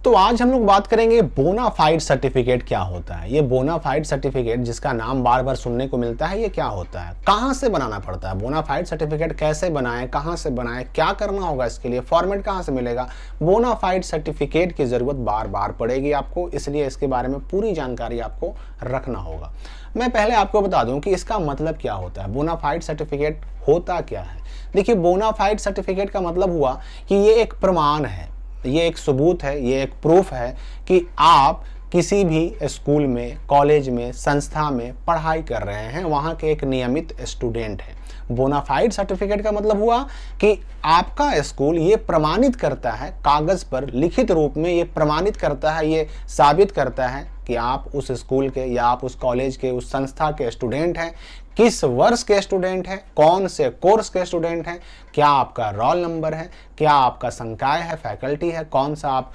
तो आज हम लोग बात करेंगे बोनाफाइड सर्टिफिकेट क्या होता है। ये बोनाफाइड सर्टिफिकेट जिसका नाम बार बार सुनने को मिलता है, ये क्या होता है, कहाँ से बनाना पड़ता है, बोनाफाइड सर्टिफिकेट कैसे बनाएं, कहाँ से बनाएं, क्या करना होगा इसके लिए, फॉर्मेट कहाँ से मिलेगा। बोनाफाइड सर्टिफिकेट की ज़रूरत बार बार पड़ेगी आपको, इसलिए इसके बारे में पूरी जानकारी आपको रखना होगा। मैं पहले आपको बता दूं कि इसका मतलब क्या होता है, बोनाफाइड सर्टिफिकेट होता क्या है। देखिए, बोनाफाइड सर्टिफिकेट का मतलब हुआ कि ये एक प्रमाण है, ये एक सबूत है, ये एक प्रूफ है कि आप किसी भी स्कूल में, कॉलेज में, संस्था में पढ़ाई कर रहे हैं, वहाँ के एक नियमित स्टूडेंट हैं। बोनाफाइड सर्टिफिकेट का मतलब हुआ कि आपका स्कूल ये प्रमाणित करता है, कागज़ पर लिखित रूप में ये प्रमाणित करता है, ये साबित करता है कि आप उस स्कूल के या आप उस कॉलेज के, उस संस्था के स्टूडेंट हैं, किस वर्ष के स्टूडेंट हैं, कौन से कोर्स के स्टूडेंट हैं, क्या आपका रोल नंबर है, क्या आपका संकाय है, फैकल्टी है, कौन सा आप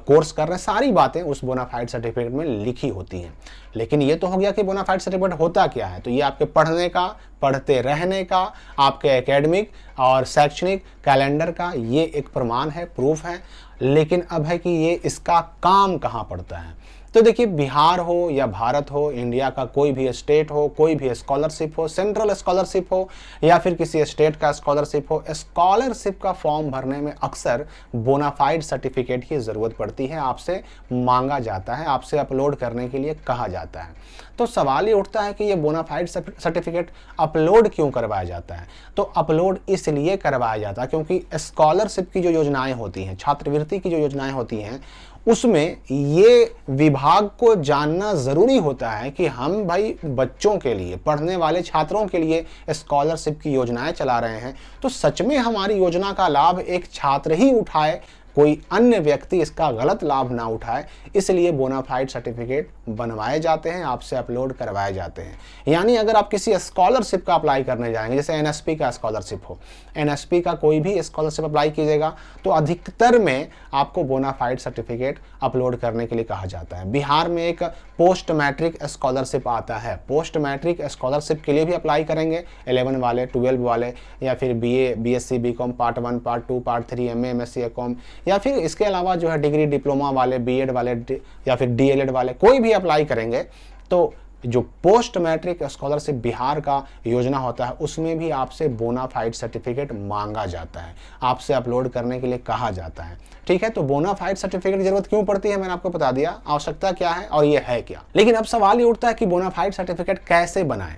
कोर्स कर रहे हैं, सारी बातें उस बोनाफाइड सर्टिफिकेट में लिखी होती हैं। लेकिन ये तो हो गया कि बोनाफाइड सर्टिफिकेट होता क्या है। तो ये आपके पढ़ने का, पढ़ते रहने का, आपके एकेडमिक और शैक्षणिक कैलेंडर का ये एक प्रमाण है, प्रूफ है। लेकिन अब है कि ये इसका काम कहाँ पड़ता है। तो देखिए, बिहार हो या भारत हो, इंडिया का कोई भी स्टेट हो, कोई भी स्कॉलरशिप हो, सेंट्रल स्कॉलरशिप हो या फिर किसी स्टेट का स्कॉलरशिप हो, स्कॉलरशिप का फॉर्म भरने में अक्सर बोनाफाइड सर्टिफिकेट की ज़रूरत पड़ती है। आपसे मांगा जाता है, आपसे अपलोड करने के लिए कहा जाता है। तो सवाल ये उठता है कि ये बोनाफाइड सर्टिफिकेट अपलोड क्यों करवाया जाता है। तो अपलोड इसलिए करवाया जाता है क्योंकि स्कॉलरशिप की जो योजनाएं होती हैं, छात्रवृत्ति की जो योजनाएं होती हैं, उसमें ये विभाग को जानना ज़रूरी होता है कि हम भाई बच्चों के लिए, पढ़ने वाले छात्रों के लिए स्कॉलरशिप की योजनाएं चला रहे हैं, तो सच में हमारी योजना का लाभ एक छात्र ही उठाए, कोई अन्य व्यक्ति इसका गलत लाभ ना उठाए। इसलिए बोनाफाइड सर्टिफिकेट बनवाए जाते हैं, आपसे अपलोड करवाए जाते हैं। यानी अगर आप किसी स्कॉलरशिप का अप्लाई करने जाएंगे, जैसे एनएसपी का स्कॉलरशिप हो, एनएसपी का कोई भी स्कॉलरशिप अप्लाई कीजिएगा तो अधिकतर में आपको बोनाफाइड सर्टिफिकेट अपलोड करने के लिए कहा जाता है। बिहार में एक पोस्ट मैट्रिक स्कॉलरशिप आता है, पोस्ट मैट्रिक स्कॉलरशिप के लिए भी अप्लाई करेंगे 11 वाले, 12 वाले, या फिर BA, BSc, BCom part 1, part 2, part 3, MA, MSc, MCom, या फिर इसके अलावा जो है डिग्री, डिप्लोमा वाले, बीएड वाले या फिर डीएलएड वाले, कोई भी अप्लाई करेंगे तो जो पोस्ट मैट्रिक स्कॉलरशिप बिहार का योजना होता है उसमें भी आपसे बोनाफाइड सर्टिफिकेट मांगा जाता है, आपसे अपलोड करने के लिए कहा जाता है। ठीक है, तो बोनाफाइड सर्टिफिकेट की जरूरत क्यों पड़ती है, मैंने आपको बता दिया, आवश्यकता क्या है और ये है क्या। लेकिन अब सवाल ये उठता है कि बोनाफाइड सर्टिफिकेट कैसे बनाएं।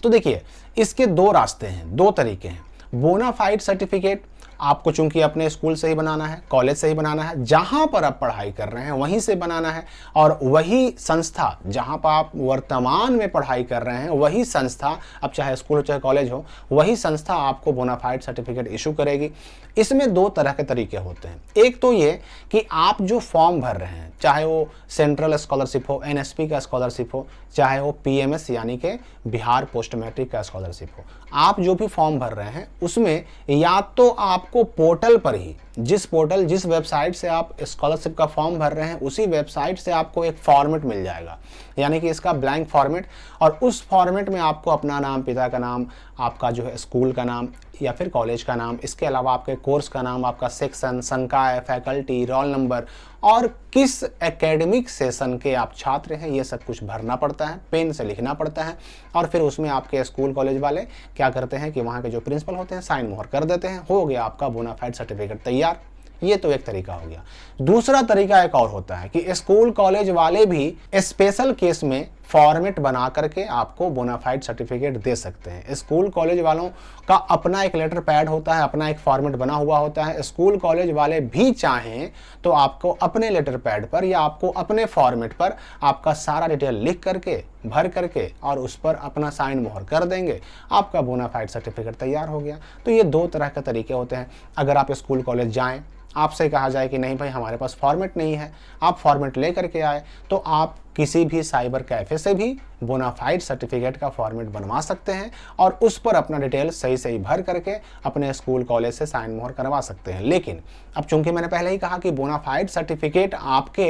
तो देखिए, इसके दो रास्ते हैं, दो तरीके हैं। बोनाफाइड सर्टिफिकेट आपको चूंकि अपने स्कूल से ही बनाना है, कॉलेज से ही बनाना है, जहां पर आप पढ़ाई कर रहे हैं वहीं से बनाना है, और वही संस्था जहां पर आप वर्तमान में पढ़ाई कर रहे हैं, वही संस्था, अब चाहे स्कूल हो चाहे कॉलेज हो, वही संस्था आपको बोनाफाइड सर्टिफिकेट इशू करेगी। इसमें दो तरह के तरीके होते हैं। एक तो ये कि आप जो फॉर्म भर रहे हैं, चाहे वो सेंट्रल स्कॉलरशिप हो, एनएसपी का स्कॉलरशिप हो, चाहे वो पीएमएस यानी कि बिहार पोस्ट मैट्रिक का स्कॉलरशिप हो, आप जो भी फॉर्म भर रहे हैं उसमें या तो आपको पोर्टल पर ही, जिस वेबसाइट से आप स्कॉलरशिप का फॉर्म भर रहे हैं उसी वेबसाइट से आपको एक फॉर्मेट मिल जाएगा, यानी कि इसका ब्लैंक फॉर्मेट, और उस फॉर्मेट में आपको अपना नाम, पिता का नाम, आपका जो है स्कूल का नाम या फिर कॉलेज का नाम, इसके अलावा आपके कोर्स का नाम, आपका सेक्शन, संकाय, फैकल्टी, रोल नंबर और किस एकेडमिक सेशन के आप छात्र हैं, ये सब कुछ भरना पड़ता है, पेन से लिखना पड़ता है। और फिर उसमें आपके स्कूल कॉलेज वाले क्या करते हैं कि वहाँ के जो प्रिंसिपल होते हैं साइन मोहर कर देते हैं, हो गया आपका बोनाफाइड सर्टिफिकेट तैयार। ये तो एक तरीका हो गया। दूसरा तरीका एक और होता है कि स्कूल कॉलेज वाले भी स्पेशल केस में फॉर्मेट बना करके आपको बोनाफाइड सर्टिफिकेट दे सकते हैं। स्कूल कॉलेज वालों का अपना एक लेटर पैड होता है, अपना एक फॉर्मेट बना हुआ होता है। स्कूल कॉलेज वाले भी चाहें तो आपको अपने लेटर पैड पर या आपको अपने फॉर्मेट पर आपका सारा डिटेल लिख करके, भर करके और उस पर अपना साइन मोहर कर देंगे, आपका बोनाफाइड सर्टिफिकेट तैयार हो गया। तो ये दो तरह के तरीके होते हैं। अगर आप स्कूल कॉलेज जाएं, आपसे कहा जाए कि नहीं भाई हमारे पास फॉर्मेट नहीं है, आप फॉर्मेट ले करके आए, तो आप किसी भी साइबर कैफे से भी बोनाफाइड सर्टिफिकेट का फॉर्मेट बनवा सकते हैं और उस पर अपना डिटेल सही सही भर करके अपने स्कूल कॉलेज से साइन मोहर करवा सकते हैं। लेकिन अब चूंकि मैंने पहले ही कहा कि बोनाफाइड सर्टिफिकेट आपके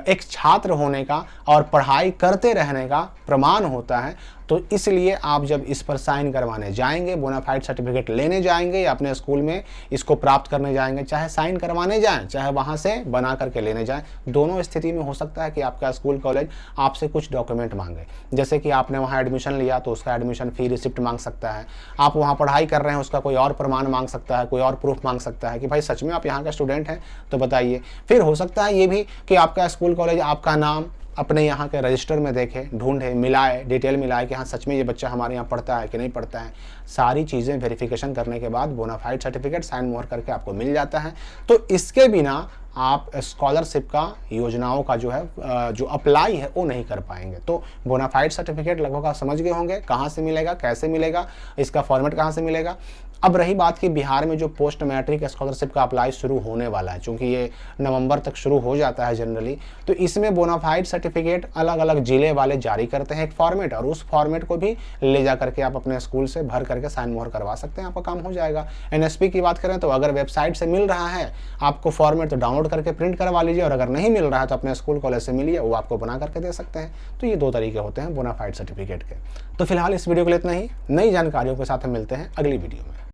एक छात्र होने का और पढ़ाई करते रहने का प्रमाण होता है, तो इसलिए आप जब इस पर साइन करवाने जाएंगे, बोनाफाइड सर्टिफिकेट लेने जाएंगे या अपने स्कूल में इसको प्राप्त करने जाएंगे, चाहे साइन करवाने जाएं चाहे वहां से बना करके लेने जाएं, दोनों स्थिति में हो सकता है कि आपका स्कूल कॉलेज आपसे कुछ डॉक्यूमेंट मांगे। जैसे कि आपने वहां एडमिशन लिया तो उसका एडमिशन फी रिसिप्ट मांग सकता है, आप वहां पढ़ाई कर रहे हैं उसका कोई और प्रमाण मांग सकता है, कोई और प्रूफ मांग सकता है कि भाई सच में आप यहाँ का स्टूडेंट हैं तो बताइए। फिर हो सकता है ये भी कि आपका स्कूल कॉलेज आपका नाम अपने यहाँ के रजिस्टर में देखे, ढूंढे, मिलाए, डिटेल मिलाए कि हाँ सच में ये बच्चा हमारे यहाँ पढ़ता है कि नहीं पढ़ता है। सारी चीज़ें वेरिफिकेशन करने के बाद बोनाफाइड सर्टिफिकेट साइन मोहर करके आपको मिल जाता है। तो इसके बिना आप स्कॉलरशिप का योजनाओं का जो अप्लाई है वो नहीं कर पाएंगे। तो बोनाफाइड सर्टिफिकेट लगभग आप समझ गए होंगे कहाँ से मिलेगा, कैसे मिलेगा, इसका फॉर्मेट कहाँ से मिलेगा। अब रही बात कि बिहार में जो पोस्ट मैट्रिक स्कॉलरशिप का अप्लाई शुरू होने वाला है, चूंकि ये नवंबर तक शुरू हो जाता है जनरली, तो इसमें बोनाफाइड सर्टिफिकेट अलग अलग जिले वाले जारी करते हैं एक फॉर्मेट, और उस फॉर्मेट को भी ले जा करके आप अपने स्कूल से भर करके साइन मोहर करवा सकते हैं, आपका काम हो जाएगा। एनएसपी की बात करें तो अगर वेबसाइट से मिल रहा है आपको फॉर्मेट तो डाउनलोड करके प्रिंट करवा लीजिए, और अगर नहीं मिल रहा है तो अपने स्कूल कॉलेज से मिलिए, वो आपको बना करके दे सकते हैं। तो ये दो तरीके होते हैं बोनाफाइड सर्टिफिकेट के। तो फिलहाल इस वीडियो के लिए इतना ही। नई जानकारियों के साथ हम मिलते हैं अगली वीडियो में।